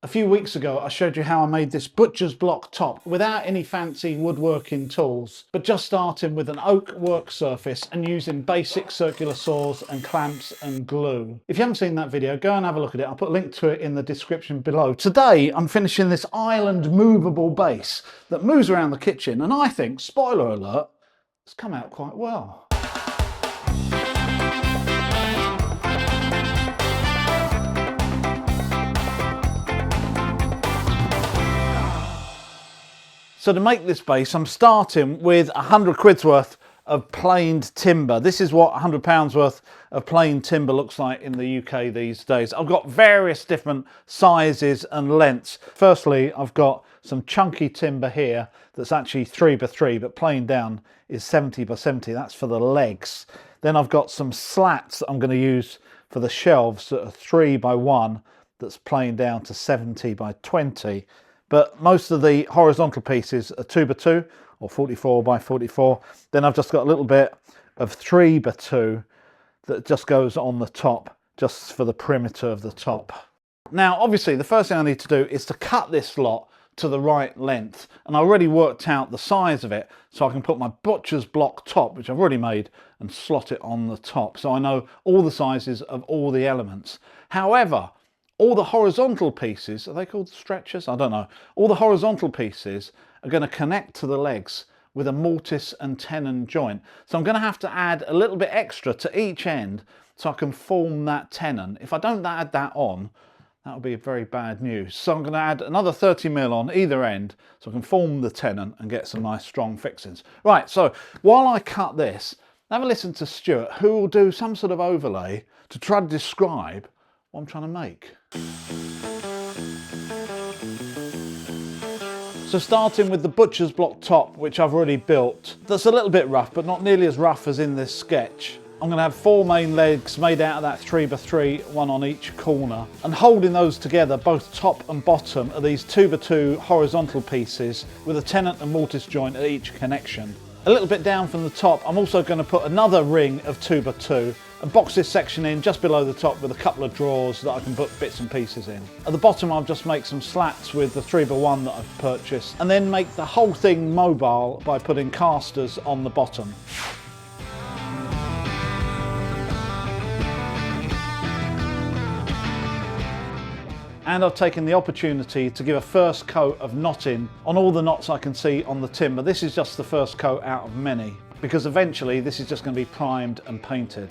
A few weeks ago I showed you how I made this butcher's block top without any fancy woodworking tools, but just starting with an oak work surface and using basic circular saws and clamps and glue. If you haven't seen that video, go and have a look at it. I'll put a link to it in the description below. Today I'm finishing this island movable base that moves around the kitchen, and I think, spoiler alert, it's come out quite well. So to make this base, I'm starting with 100 quid's worth of planed timber. This is what £100 worth of plain timber looks like in the UK these days. I've got various different sizes and lengths. Firstly, I've got some chunky timber here that's actually 3x3, but planed down is 70x70. That's for the legs. Then I've got some slats that I'm going to use for the shelves that are 3x1, that's planed down to 70x20. But most of the horizontal pieces are 2x2 or 44x44. Then I've just got a little bit of 3x2 that just goes on the top, just for the perimeter of the top. Now, obviously, the first thing I need to do is to cut this lot to the right length. And I already worked out the size of it, so I can put my butcher's block top, which I've already made, and slot it on the top. So I know all the sizes of all the elements. However, all the horizontal pieces, are they called stretchers? I don't know. All the horizontal pieces are going to connect to the legs with a mortise and tenon joint. So I'm going to have to add a little bit extra to each end so I can form that tenon. If I don't add that on, that would be very bad news. So I'm going to add another 30mm on either end so I can form the tenon and get some nice strong fixings. Right, so while I cut this, have a listen to Stuart, who will do some sort of overlay to try to describe what I'm trying to make. So starting with the butcher's block top, which I've already built, that's a little bit rough, but not nearly as rough as in this sketch. I'm going to have 4 main legs made out of that 3x3, one on each corner. And holding those together, both top and bottom, are these 2x2 horizontal pieces with a tenon and mortise joint at each connection. A little bit down from the top, I'm also going to put another ring of 2x2 and box this section in just below the top with a couple of drawers that I can put bits and pieces in. At the bottom, I'll just make some slats with the 3x1 that I've purchased, and then make the whole thing mobile by putting casters on the bottom. And I've taken the opportunity to give a first coat of knotting on all the knots I can see on the timber. This is just the first coat out of many, because eventually this is just going to be primed and painted.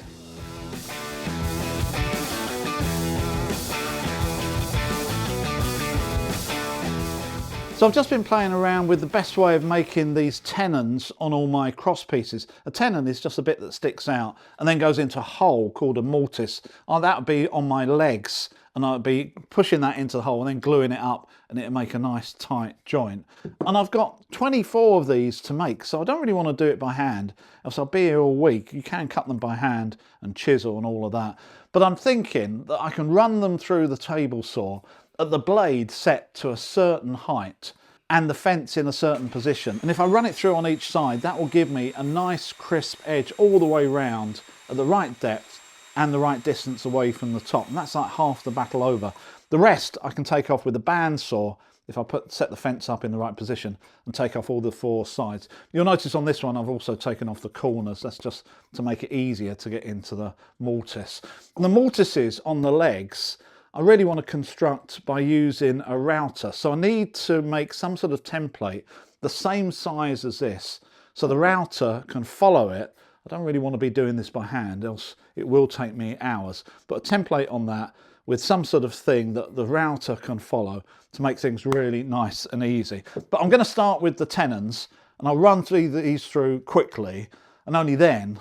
So I've just been playing around with the best way of making these tenons on all my cross pieces. A tenon is just a bit that sticks out and then goes into a hole called a mortise. That would be on my legs, and I'd be pushing that into the hole and then gluing it up, and it'll make a nice tight joint. And I've got 24 of these to make, so I don't really want to do it by hand, else I'll be here all week. You can cut them by hand and chisel and all of that. But I'm thinking that I can run them through the table saw at the blade set to a certain height and the fence in a certain position. And if I run it through on each side, that will give me a nice crisp edge all the way round at the right depth and the right distance away from the top. And that's like half the battle over. The rest I can take off with a bandsaw if I set the fence up in the right position and take off all the 4 sides. You'll notice on this one I've also taken off the corners. That's just to make it easier to get into the mortise. And the mortises on the legs, I really want to construct by using a router. So I need to make some sort of template the same size as this, so the router can follow it. I don't really want to be doing this by hand, else it will take me hours. But a template on that with some sort of thing that the router can follow to make things really nice and easy. But I'm going to start with the tenons, and I'll run these through quickly, and only then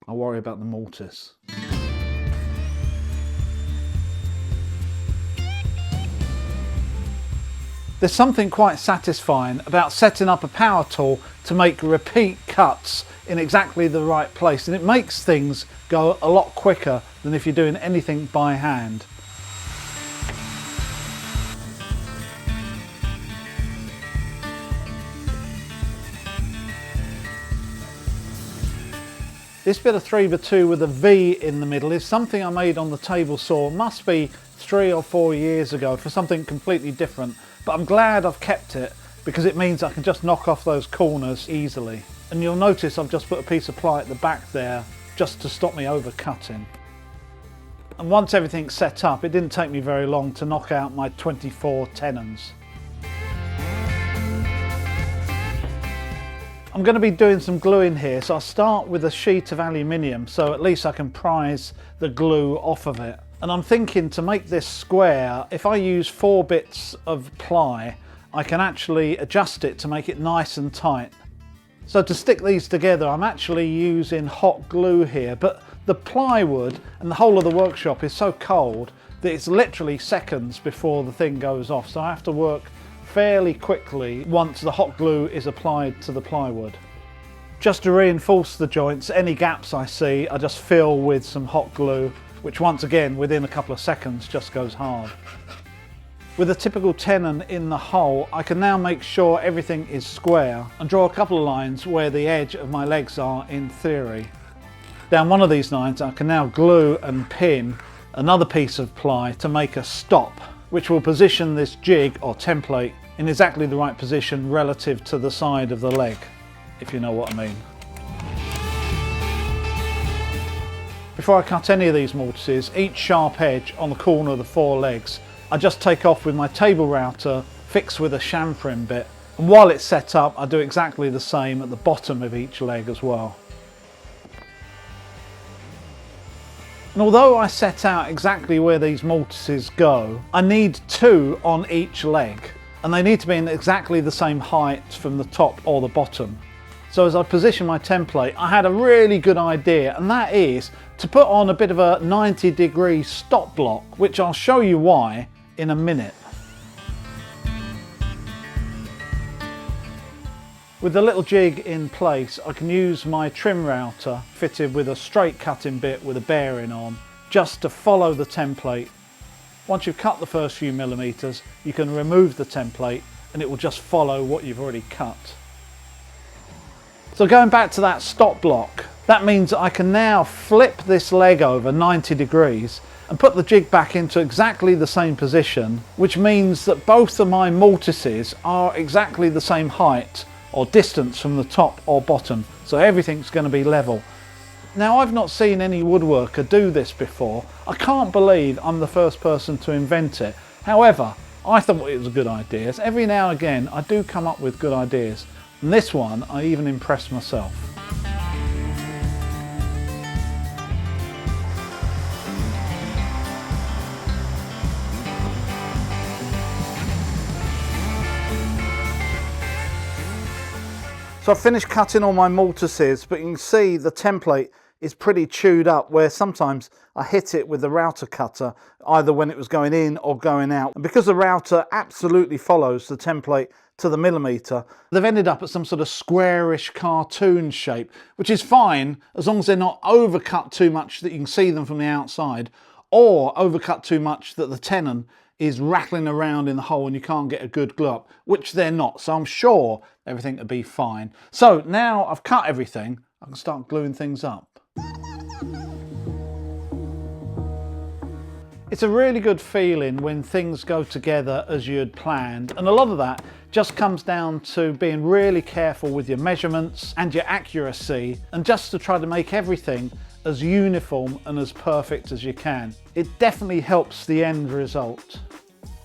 I'll worry about the mortise. There's something quite satisfying about setting up a power tool to make repeat cuts in exactly the right place, and it makes things go a lot quicker than if you're doing anything by hand. This bit of 3x2 with a V in the middle is something I made on the table saw, must be 3 or 4 years ago, for something completely different, but I'm glad I've kept it because it means I can just knock off those corners easily. And you'll notice I've just put a piece of ply at the back there just to stop me over cutting. And once everything's set up, it didn't take me very long to knock out my 24 tenons. I'm going to be doing some gluing here, so I'll start with a sheet of aluminium so at least I can prise the glue off of it. And I'm thinking to make this square, if I use 4 bits of ply, I can actually adjust it to make it nice and tight. So to stick these together, I'm actually using hot glue here, but the plywood and the whole of the workshop is so cold that it's literally seconds before the thing goes off, so I have to work fairly quickly once the hot glue is applied to the plywood. Just to reinforce the joints, any gaps I see I just fill with some hot glue, which once again within a couple of seconds just goes hard. With a typical tenon in the hole, I can now make sure everything is square and draw a couple of lines where the edge of my legs are in theory. Down one of these lines I can now glue and pin another piece of ply to make a stop, which will position this jig or template in exactly the right position relative to the side of the leg, if you know what I mean. Before I cut any of these mortises, each sharp edge on the corner of the 4 legs, I just take off with my table router fixed with a chamfering bit, and while it's set up I do exactly the same at the bottom of each leg as well. And although I set out exactly where these mortises go, I need 2 on each leg, and they need to be in exactly the same height from the top or the bottom. So as I position my template, I had a really good idea, and that is to put on a bit of a 90-degree stop block, which I'll show you why in a minute. With the little jig in place, I can use my trim router fitted with a straight cutting bit with a bearing on, just to follow the template. Once you've cut the first few millimeters, you can remove the template and it will just follow what you've already cut. So going back to that stop block, that means I can now flip this leg over 90 degrees and put the jig back into exactly the same position, which means that both of my mortises are exactly the same height or distance from the top or bottom, so everything's going to be level. Now, I've not seen any woodworker do this before. I can't believe I'm the first person to invent it. However, I thought it was a good idea. So every now and again I do come up with good ideas, and this one I even impressed myself. So I've finished cutting all my mortises, but you can see the template is pretty chewed up, where sometimes I hit it with the router cutter either when it was going in or going out. And because the router absolutely follows the template to the millimeter, they've ended up at some sort of squarish cartoon shape, which is fine as long as they're not overcut too much that you can see them from the outside, or overcut too much that the tenon is rattling around in the hole and you can't get a good glue up, which they're not, so I'm sure everything will be fine. So now I've cut everything, I can start gluing things up. It's a really good feeling when things go together as you had planned, and a lot of that just comes down to being really careful with your measurements and your accuracy, and just to try to make everything as uniform and as perfect as you can. It definitely helps the end result.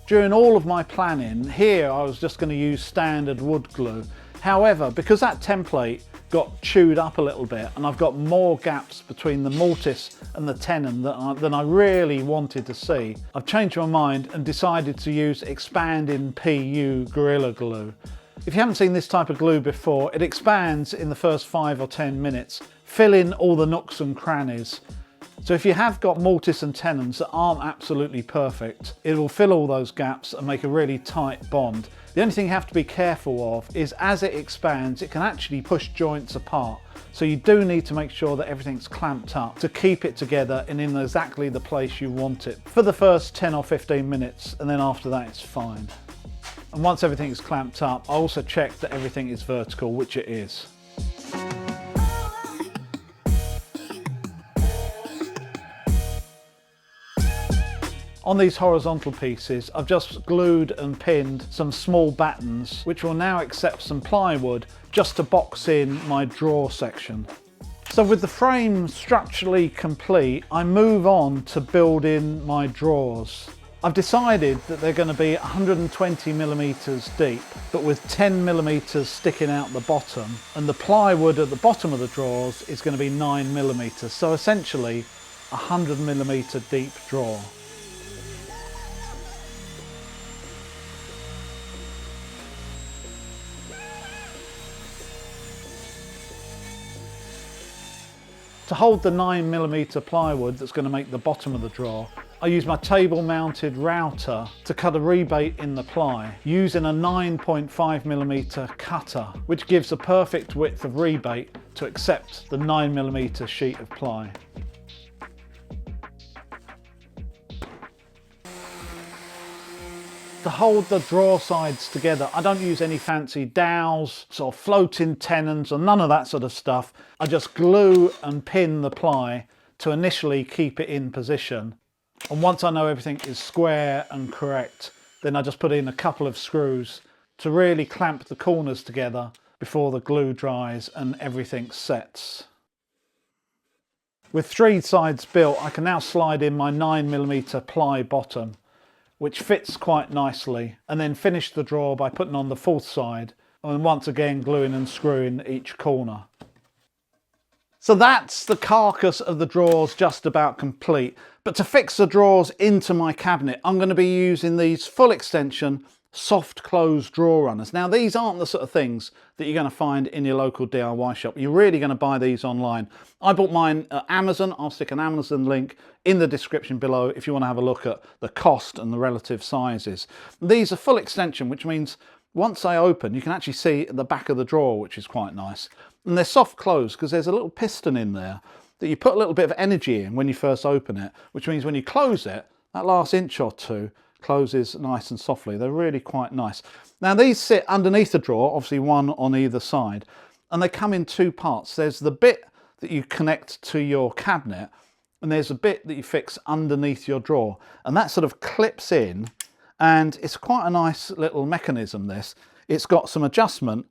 During all of my planning, here I was just going to use standard wood glue. However, because that template got chewed up a little bit and I've got more gaps between the mortise and the tenon than I really wanted to see, I've changed my mind and decided to use expanding PU Gorilla Glue. If you haven't seen this type of glue before, it expands in the first 5 or 10 minutes, filling all the nooks and crannies. So if you have got mortise and tenons that aren't absolutely perfect, it will fill all those gaps and make a really tight bond. The only thing you have to be careful of is as it expands, it can actually push joints apart. So you do need to make sure that everything's clamped up to keep it together and in exactly the place you want it for the first 10 or 15 minutes, and then after that it's fine. And once everything is clamped up, I also check that everything is vertical, which it is. On these horizontal pieces, I've just glued and pinned some small battens, which will now accept some plywood just to box in my drawer section. So with the frame structurally complete, I move on to build in my drawers. I've decided that they're going to be 120 millimeters deep, but with 10 millimeters sticking out the bottom, and the plywood at the bottom of the drawers is going to be 9 millimeters. So essentially 100 millimeter deep drawer. To hold the 9 millimeter plywood that's going to make the bottom of the drawer, I use my table mounted router to cut a rebate in the ply using a 9.5 millimeter cutter, which gives a perfect width of rebate to accept the 9 millimeter sheet of ply. To hold the drawer sides together, I don't use any fancy dowels, sort of floating tenons or none of that sort of stuff. I just glue and pin the ply to initially keep it in position. And once I know everything is square and correct, then I just put in a couple of screws to really clamp the corners together before the glue dries and everything sets. With 3 sides built, I can now slide in my 9 millimeter ply bottom, which fits quite nicely, and then finish the drawer by putting on the 4th side and once again gluing and screwing each corner. So that's the carcass of the drawers just about complete. But to fix the drawers into my cabinet, I'm going to be using these full extension soft close drawer runners. Now these aren't the sort of things that you're going to find in your local DIY shop. You're really going to buy these online. I bought mine at Amazon. I'll stick an Amazon link in the description below if you want to have a look at the cost and the relative sizes. These are full extension, which means once they open you can actually see the back of the drawer, which is quite nice. And they're soft close because there's a little piston in there that you put a little bit of energy in when you first open it, which means when you close it, that last inch or two closes nice and softly. They're really quite nice. Now these sit underneath the drawer, obviously one on either side, and they come in 2 parts. There's the bit that you connect to your cabinet, and there's a bit that you fix underneath your drawer, and that sort of clips in, and it's quite a nice little mechanism this. It's got some adjustment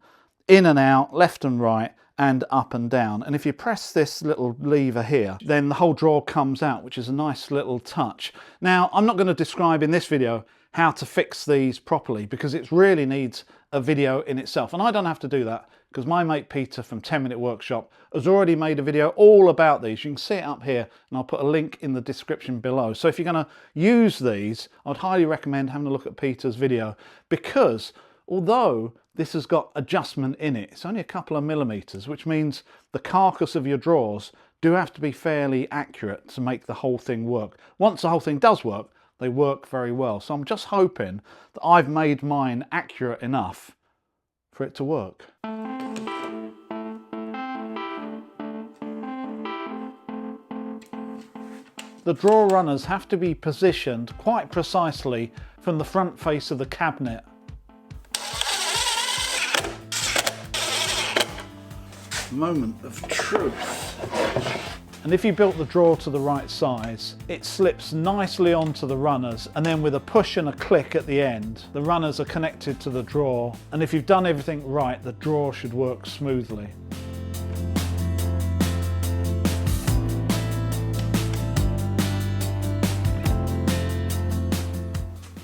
in and out, left and right, and up and down, and if you press this little lever here, then the whole drawer comes out, which is a nice little touch. Now I'm not going to describe in this video how to fix these properly because it really needs a video in itself, and I don't have to do that because my mate Peter from 10 Minute Workshop has already made a video all about these. You can see it up here and I'll put a link in the description below. So if you're going to use these, I'd highly recommend having a look at Peter's video, because although this has got adjustment in it, it's only a couple of millimeters, which means the carcass of your drawers do have to be fairly accurate to make the whole thing work. Once the whole thing does work, they work very well. So I'm just hoping that I've made mine accurate enough for it to work. The drawer runners have to be positioned quite precisely from the front face of the cabinet. Moment of truth. And if you built the drawer to the right size, it slips nicely onto the runners, and then with a push and a click at the end, the runners are connected to the drawer, and if you've done everything right, the drawer should work smoothly.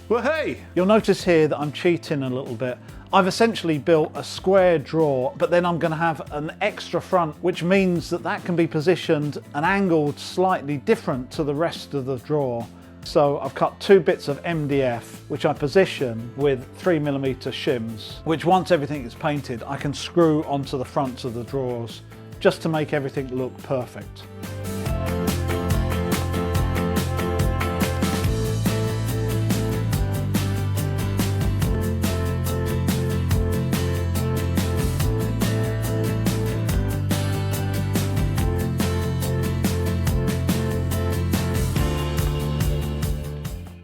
Well, hey! You'll notice here that I'm cheating a little bit. I've essentially built a square drawer, but then I'm going to have an extra front, which means that that can be positioned and angled slightly different to the rest of the drawer. So I've cut 2 bits of MDF, which I position with 3mm shims, which once everything is painted, I can screw onto the fronts of the drawers, just to make everything look perfect.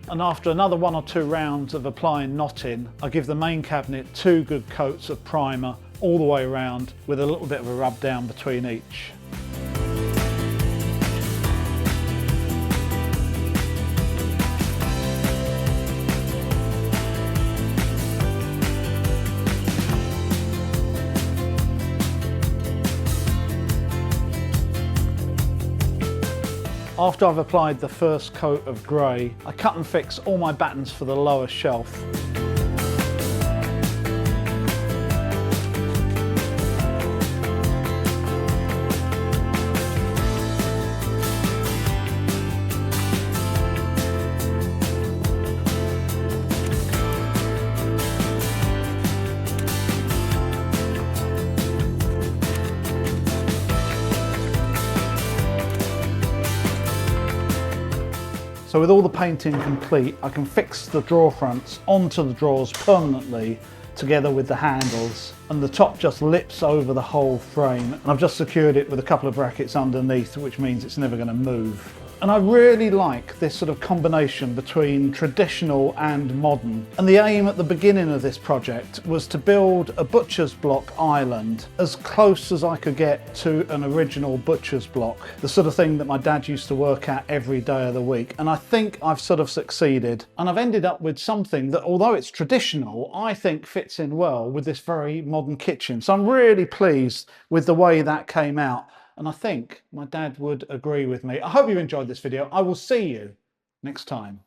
And after another 1 or 2 rounds of applying knotting, I give the main cabinet 2 good coats of primer all the way around with a little bit of a rub down between each. After I've applied the first coat of grey, I cut and fix all my battens for the lower shelf. So with all the painting complete, I can fix the drawer fronts onto the drawers permanently together with the handles, and the top just lips over the whole frame, and I've just secured it with a couple of brackets underneath, which means it's never going to move. And I really like this sort of combination between traditional and modern. And the aim at the beginning of this project was to build a butcher's block island as close as I could get to an original butcher's block, the sort of thing that my dad used to work at every day of the week. And I think I've sort of succeeded. And I've ended up with something that, although it's traditional, I think fits in well with this very modern kitchen. So I'm really pleased with the way that came out. And I think my dad would agree with me. I hope you enjoyed this video. I will see you next time.